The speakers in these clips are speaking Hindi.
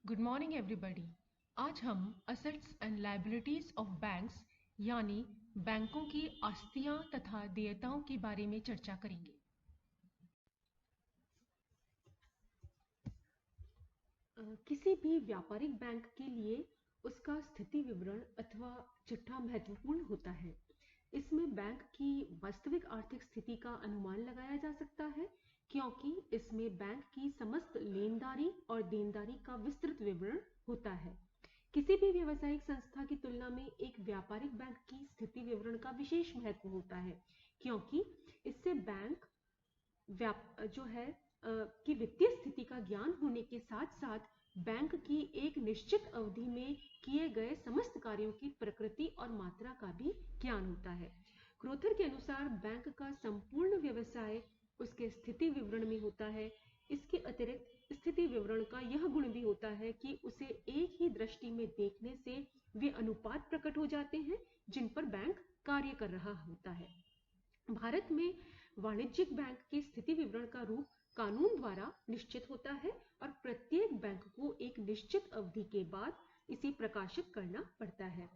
Good morning everybody. आज हम assets and liabilities of banks यानी बैंकों की आस्तियां तथा देयताओं के बारे में चर्चा करेंगे। किसी भी व्यापारिक बैंक के लिए उसका स्थिति विवरण अथवा चिट्ठा महत्वपूर्ण होता है। इसमें बैंक की वास्तविक आर्थिक स्थिति का अनुमान लगाया जा सकता है, क्योंकि इसमें बैंक की समस्त लेनदारी और देनदारी का विस्तृत विवरण होता है। किसी भी व्यावसायिक संस्था की तुलना में एक व्यापारिक बैंक की स्थिति विवरण का विशेष महत्व होता है, क्योंकि इससे बैंक जो है की वित्तीय स्थिति का ज्ञान होने के साथ साथ बैंक की एक निश्चित अवधि में किए गए समस्त कार्यों की प्रकृति और मात्रा का भी ज्ञान होता है। क्रोथर के अनुसार बैंक का संपूर्ण व्यवसाय उसके स्थिति विवरण में होता है। इसके अतिरिक्त स्थिति विवरण का यह गुण भी होता है कि उसे एक ही दृष्टि में देखने से वे अनुपात प्रकट हो जाते हैं जिन पर बैंक कार्य कर रहा होता है। भारत में वाणिज्यिक बैंक के स्थिति विवरण का रूप कानून द्वारा निश्चित होता है और प्रत्येक बैंक को एक निश्चित अवधि के बाद इसे प्रकाशित करना पड़ता है।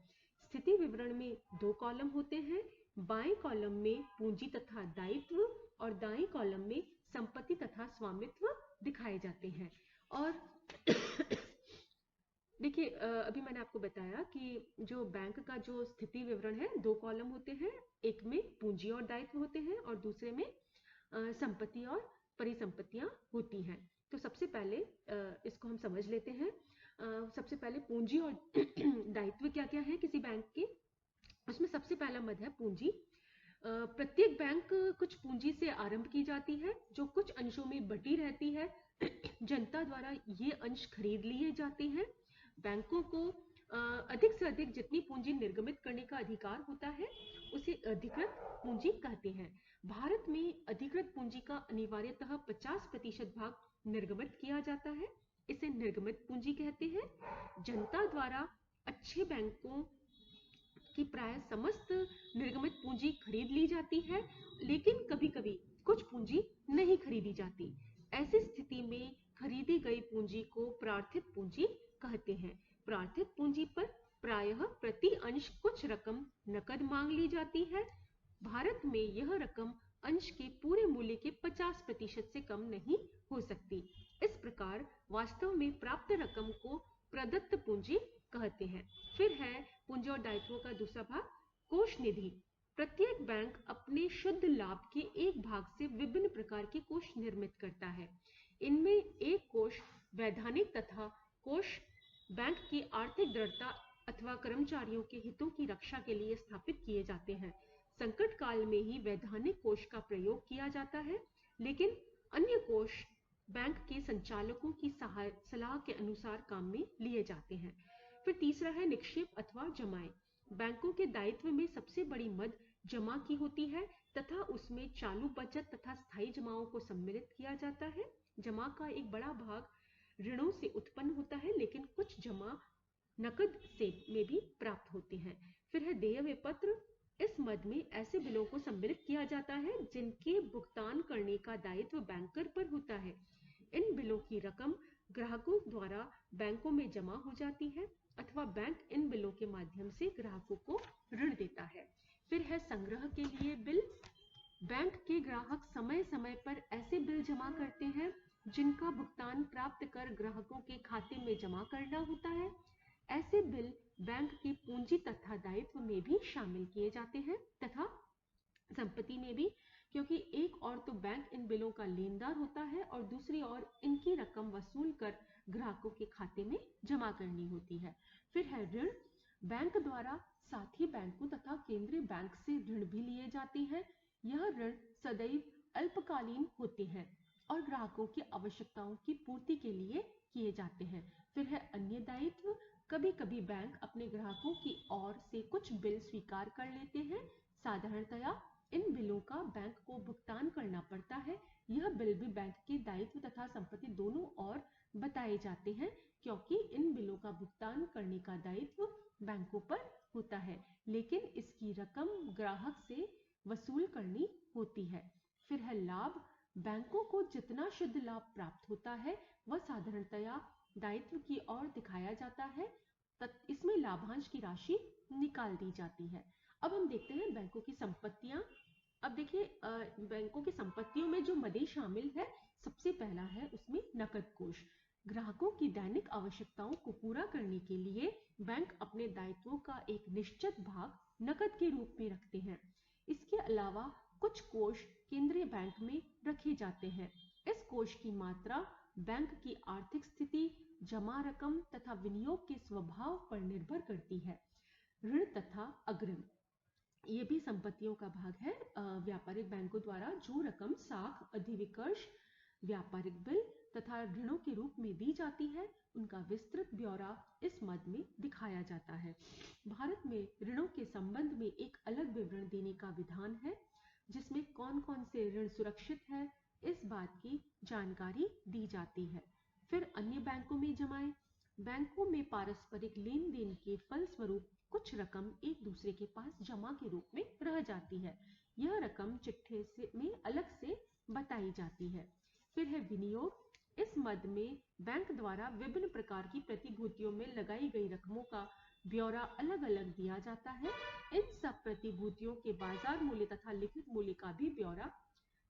स्थिति विवरण में दो कॉलम होते हैं। बाएं कॉलम में पूंजी तथा दायित्व और दाएं कॉलम में संपत्ति तथा स्वामित्व दिखाए जाते हैं। और देखिए, अभी मैंने आपको बताया कि जो बैंक का जो स्थिति विवरण है दो कॉलम होते हैं। एक में पूंजी और दायित्व होते हैं और दूसरे में संपत्ति और परिसंपत्तियां होती हैं। तो सबसे पहले इसको हम समझ लेते हैं। सबसे पहले पूंजी और दायित्व क्या क्या है किसी बैंक के। उसमें सबसे पहला मद है पूंजी। प्रत्येक बैंक कुछ पूंजी से आरंभ की जाती है जो कुछ अंशों में बटी रहती है। जनता द्वारा ये अंश खरीद लिए जाते हैं। बैंकों को अधिक से अधिक जितनी पूंजी निर्गमित करने का अधिकार होता है उसे अधिकृत पूंजी कहते हैं। भारत में अधिकृत पूंजी का अनिवार्यतः 50% भाग निर्गमित किया जाता है। इसे निर्गमित पूंजी कहते हैं। जनता द्वारा अच्छे बैंकों की प्राय समस्त निर्गमित पूंजी खरीद ली जाती है, लेकिन कभी-कभी कुछ पूंजी नहीं खरीदी जाती। ऐसी स्थिति में खरीदी गई पूंजी को प्रार्थित पूंजी कहते हैं। प्रार्थित पूंजी पर प्रायः प्रति अंश कुछ रकम नकद मांग ली जाती है। भारत में यह रकम अंश के पूरे मूल्य के 50% से कम नहीं हो सकती। इस प्रकार वास्तव में प्राप्त रकम को प्रदत्त पूंजी कहते हैं। फिर है पूंजी और दायित्वों का दूसरा भाग, कोष निधि। प्रत्येक बैंक अपने शुद्ध लाभ के एक भाग से विभिन्न प्रकार के कोष निर्मित करता है। इनमें एक कोष वैधानिक तथा कोष बैंक की आर्थिक दृढ़ता अथवा कर्मचारियों के हितों की रक्षा के लिए स्थापित किए जाते हैं। संकट काल में ही वैधानिक कोष का प्रयोग किया जाता है, लेकिन अन्य कोष बैंक के संचालकों की सलाह के अनुसार काम में लिए जाते हैं। फिर तीसरा है निक्षेप अथवा जमाएं। बैंकों के दायित्व में सबसे बड़ी मद जमा की होती है तथा उसमें चालू बचत तथा स्थायी जमाओं को सम्मिलित किया जाता है। जमा का एक बड़ा भाग ऋणों से उत्पन्न होता है, लेकिन कुछ जमा नकद से में भी प्राप्त होते हैं। फिर है देय विपत्र। इस मद में ऐसे बिलों को सम्मिलित किया जाता है जिनके भुगतान करने का दायित्व बैंकर पर होता है। इन बिलों की रकम ग्राहकों द्वारा बैंकों में जमा हो जाती है अथवा बैंक इन बिलों के माध्यम से ग्राहकों को ऋण देता है। फिर है संग्रह के लिए बिल। बैंक के ग्राहक समय समय पर ऐसे बिल जमा करते हैं जिनका भुगतान प्राप्त कर ग्राहकों के खाते में जमा करना होता है। ऐसे बिल बैंक की पूंजी तथा दायित्व में भी शामिल किए जाते हैं तथा संपत्ति में भी, क्योंकि एक और तो बैंक इन बिलों का लेनदार होता है और दूसरी ओर इनकी रकम वसूल कर ग्राहकों के खाते में जमा करनी होती है। फिर है ऋण। बैंक द्वारा साथी बैंकों तथा केंद्रीय बैंक से ऋण भी लिए जाते हैं। यह ऋण सदैव अल्पकालीन होते हैं और ग्राहकों की आवश्यकताओं की पूर्ति के लिए किए जाते हैं। फिर है अन्य दायित्व। कभी कभी बैंक अपने ग्राहकों की ओर से कुछ बिल स्वीकार कर लेते हैं। साधारणतया इन बिलों का बैंक को भुगतान करना पड़ता है। यह बिल भी बैंक के दायित्व तथा संपत्ति दोनों ओर बताए जाते हैं, क्योंकि इन बिलों का भुगतान करने का दायित्व बैंकों पर होता है, लेकिन इसकी रकम ग्राहक से वसूल करनी होती है। फिर है लाभ। बैंकों को जितना शुद्ध लाभ प्राप्त होता है वह साधारणतया दायित्व की ओर दिखाया जाता है, इसमें लाभांश की राशि निकाल दी जाती है। अब हम देखते हैं बैंकों की संपत्तियां। अब देखिए बैंकों की संपत्तियों में जो मदे शामिल है, सबसे पहला है उसमें नकद कोष। ग्राहकों की दैनिक आवश्यकताओं को पूरा करने के लिए बैंक अपने दायित्वों का एक निश्चित भाग नकद के रूप में रखते हैं। इसके अलावा कुछ कोष केंद्रीय बैंक में रखे जाते हैं। इस कोष की मात्रा बैंक की आर्थिक स्थिति, जमा रकम तथा विनियोग के स्वभाव पर निर्भर करती है। ऋण तथा अग्रिम, ये भी संपत्तियों का भाग है। व्यापारिक बैंकों द्वारा जो रकम साख, अधिविकर्ष, व्यापारिक बिल तथा ऋणों के रूप में दी जाती है, उनका विस्तृत ब्यौरा इस मद में दिखाया जाता है। भारत में ऋणों के संबंध में एक अलग विवरण देने का विधान है, जिसमें कौन कौन से ऋण सुरक्षित है इस बात की जानकारी दी जाती है। फिर अन्य बैंकों में जमाएं। बैंकों में पारस्परिक लेन देन के फलस्वरूप कुछ रकम एक दूसरे के पास जमा के रूप में रह जाती है। यह रकम चिट्ठे में अलग से बताई जाती है। फिर है विनियोग। इस मद में बैंक द्वारा विभिन्न प्रकार की प्रतिभूतियों में लगाई गई रकमों का ब्यौरा अलग अलग दिया जाता है। इन सब प्रतिभूतियों के बाजार मूल्य तथा लिखित मूल्य का भी ब्यौरा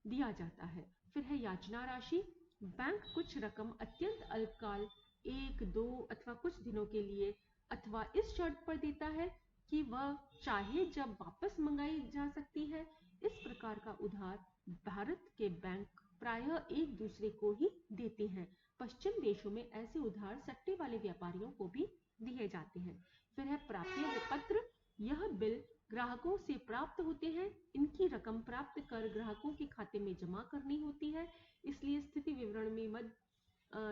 दिया जाता है। फिर है याचना राशि। बैंक कुछ रकम अत्यंत अल्पकाल, 1, 2 अथवा कुछ दिनों के लिए अथवा इस शर्त पर देता है कि वह चाहे जब वापस मंगाई जा सकती है। इस प्रकार का उधार भारत के बैंक प्रायः एक दूसरे को ही देते हैं। पश्चिम देशों में ऐसे उधार सट्टे वाले व्यापारियों को भी दिए जाते हैं। फिर है प्राप्य पत्र। यह बिल ग्राहकों से प्राप्त होते हैं। इनकी रकम प्राप्त कर ग्राहकों के खाते में जमा करनी होती है, इसलिए स्थिति विवरण में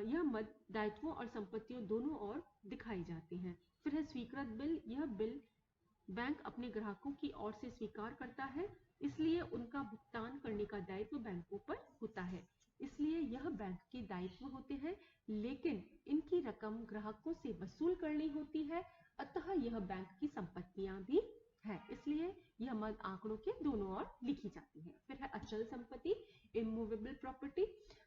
यह मद दायित्वों और संपत्तियों दोनों ओर दिखाई जाते हैं। फिर है स्वीकृत बिल। यह बिल बैंक अपने ग्राहकों की ओर से स्वीकार करता है, इसलिए उनका भुगतान करने का दायित्व बैंकों पर होता है। इसलिए यह बैंक के दायित्व होते हैं, लेकिन इनकी रकम ग्राहकों से वसूल करनी होती है, अतः यह बैंक की संपत्तियां भी है, इसलिए यह मद आंकड़ों के दोनों ओर लिखी जाती है। फिर है अचल संपत्ति, इमूवेबल प्रॉपर्टी।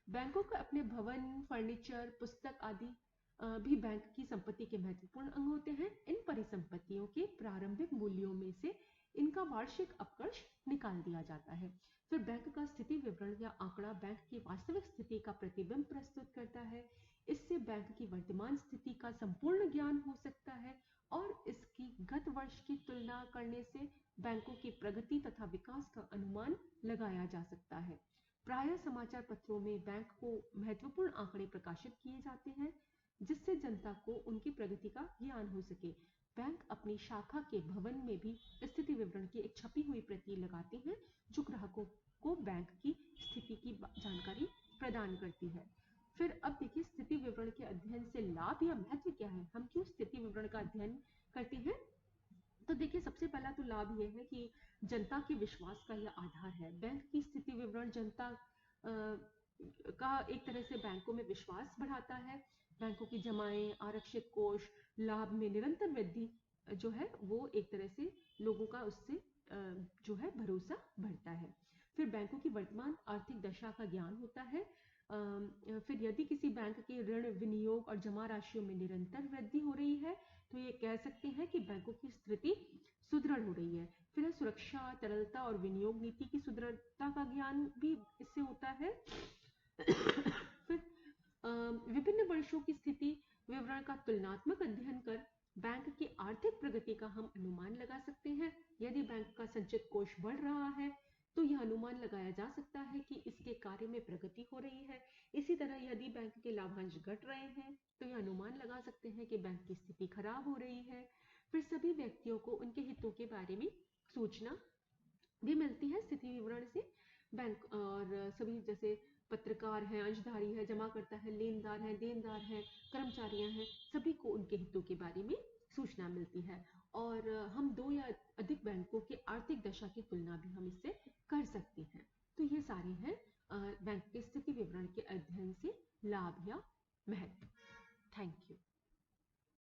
बैंकों को अपने भवन, फर्नीचर, पुस्तक आदि भी बैंक की संपत्ति के महत्वपूर्ण अंग होते हैं। इन परिसंपत्तियों के प्रारंभिक मूल्यों में से इनका वार्षिक अपकर्ष निकाल दिया जाता है। फिर बैंक का स्थिति विवरण या आंकड़ा बैंक की वास्तविक स्थिति का प्रतिबिंब प्रस्तुत करता है। इससे बैंक की वर्तमान स्थिति का संपूर्ण ज्ञान हो सकता है और इसकी गत वर्ष की तुलना करने से बैंकों की प्रगति तथा विकास का अनुमान लगाया जा सकता है। प्रायः समाचार पत्रों में बैंक को महत्वपूर्ण आंकड़े प्रकाशित किए जाते हैं, जिससे जनता को उनकी प्रगति का ज्ञान हो सके। बैंक अपनी शाखा के भवन में भी स्थिति विवरण की एक छपी हुई प्रति लगाते हैं, जो ग्राहकों को बैंक की स्थिति की जानकारी प्रदान करती है। फिर अब देखिए स्थिति विवरण के अध्ययन से लाभ या महत्व क्या है, हम क्यों स्थिति विवरण का अध्ययन करते हैं। तो देखिए सबसे पहला तो लाभ यह है कि जनता के विश्वास का यह आधार है। बैंक की स्थिति विवरण जनता का एक तरह से बैंकों में विश्वास बढ़ाता है। बैंकों की जमाएं, आरक्षित कोष, लाभ में निरंतर वृद्धि जो है वो एक तरह से लोगों का उससे जो है भरोसा बढ़ता है। फिर बैंकों की वर्तमान आर्थिक दशा का ज्ञान होता है। फिर यदि किसी बैंक के ऋण, विनियोग और जमा राशियों में निरंतर वृद्धि हो रही है, तो ये कह सकते हैं कि बैंकों की स्थिति सुदृढ़ हो रही है। फिर सुरक्षा, तरलता और विनियोग नीति की सुदृढ़ता का ज्ञान भी इससे होता है। फिर विभिन्न वर्षों की स्थिति विवरण का तुलनात्मक अध्ययन कर बैंक की आर्थिक प्रगति का हम अनुमान लगा सकते हैं। यदि बैंक का संचित कोष बढ़ रहा है, तो यह अनुमान लगाया जा सकता है कि इसके कार्य में प्रगति हो रही है। इसी तरह यदि बैंक के लाभांश घट रहे हैं, तो यह अनुमान लगा सकते हैं कि बैंक की स्थिति खराब हो रही है। फिर सभी व्यक्तियों को उनके हितों के बारे में सूचना भी मिलती है स्थिति विवरण से। बैंक और सभी जैसे पत्रकार हैं, अंशधारी है, जमाकर्ता है, लेनदार है, देनदार है, कर्मचारियां हैं, सभी को उनके हितों के बारे में सूचना मिलती है। और हम 2 या अधिक बैंकों के आर्थिक दशा की तुलना भी हम इससे कर सकते हैं। तो ये सारे हैं बैंक के स्थिति विवरण के अध्ययन से लाभ या